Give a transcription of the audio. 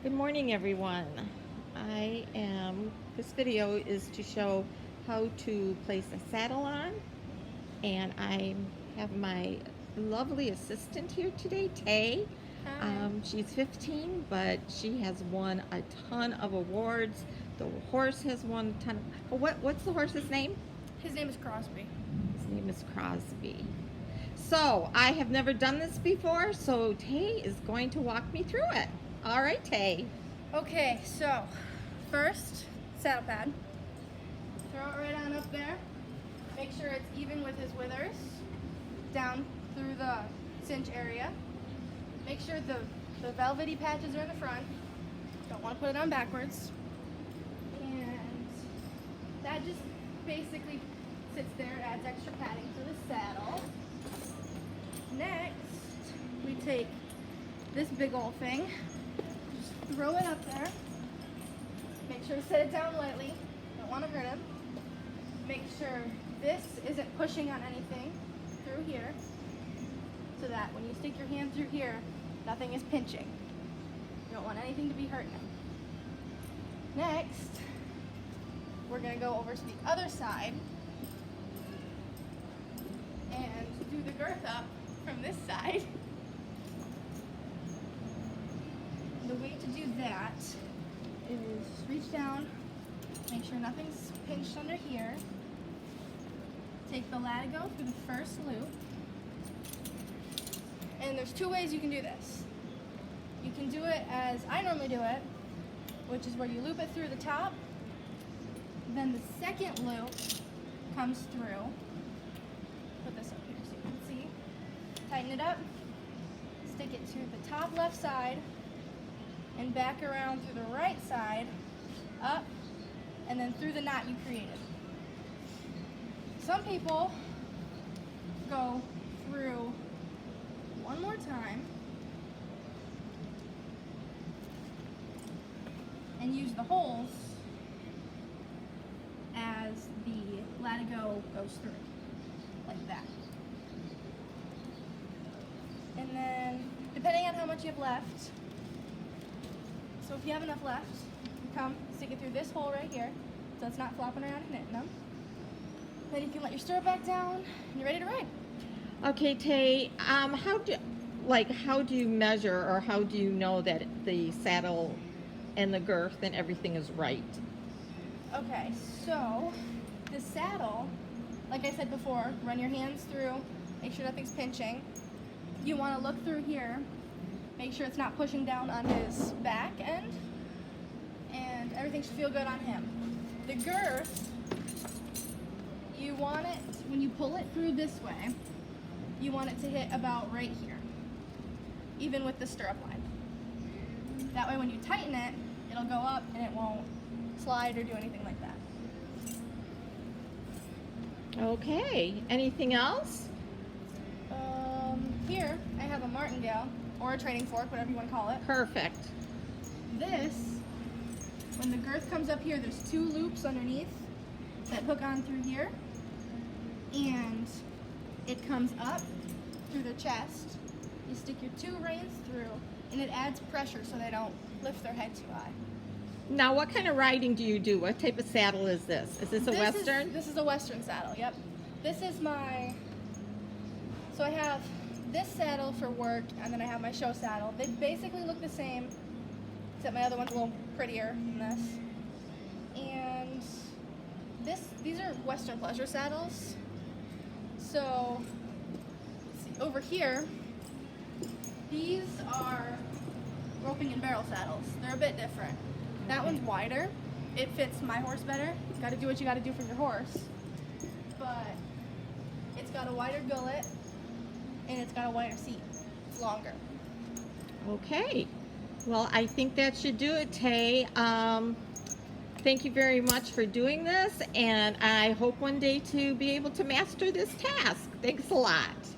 Good morning, everyone. This video is to show how to place a saddle on, and I have my lovely assistant here today, Tay. Hi. She's 15, but she has won a ton of awards. The horse has won a ton. What's the horse's name? His name is Crosby. His name is Crosby. So I have never done this before, so Tay is going to walk me through it. All right, Tay. Okay, so first, saddle pad. Throw it right on up there. Make sure it's even with his withers. Down through the cinch area. Make sure the velvety patches are in the front. Don't want to put it on backwards. And that just basically sits there, adds extra padding to the saddle. Next, we take this big old thing, just throw it up there. Make sure to set it down lightly. Don't want to hurt him. Make sure this isn't pushing on anything through here, so that when you stick your hand through here, nothing is pinching. You don't want anything to be hurting him. Next, we're going to go over to the other side and do the girth up from this side. The way to do that is reach down, make sure nothing's pinched under here. Take the latigo through the first loop. And there's two ways you can do this. You can do it as I normally do it, which is where you loop it through the top. Then the second loop comes through. Put this up here so you can see. Tighten it up. Stick it to the top left side and back around through the right side, up, and then through the knot you created. Some people go through one more time and use the holes as the latigo goes through, like that. And then, depending on how much you have left, so if you have enough left, you come stick it through this hole right here, so it's not flopping around and hitting them. Then you can let your stirrup back down, and you're ready to ride. Okay, Tay. How do you measure, or how do you know that the saddle and the girth and everything is right? Okay, so the saddle, like I said before, run your hands through, make sure nothing's pinching. You want to look through here, make sure it's not pushing down on his back end, and everything should feel good on him. The girth, you want it, when you pull it through this way, you want it to hit about right here, even with the stirrup line. That way when you tighten it, it'll go up and it won't slide or do anything like that. Okay. Anything else? Here, I have a martingale, or a training fork, whatever you want to call it. Perfect. This, when the girth comes up here, there's two loops underneath that hook on through here, and it comes up through the chest. You stick your two reins through, and it adds pressure so they don't lift their head too high. Now, what kind of riding do you do? What type of saddle is this? Is this a Western? This is a Western saddle, yep. This is so I have this saddle for work, and then I have my show saddle. They basically look the same, except my other one's a little prettier than this. And these are Western pleasure saddles. So, let's see, over here, these are roping and barrel saddles. They're a bit different. That one's wider. It fits my horse better. You gotta do what you gotta do for your horse. But it's got a wider gullet, and it's got a wider seat. It's longer. Okay. Well, I think that should do it, Tay. Thank you very much for doing this, and I hope one day to be able to master this task. Thanks a lot.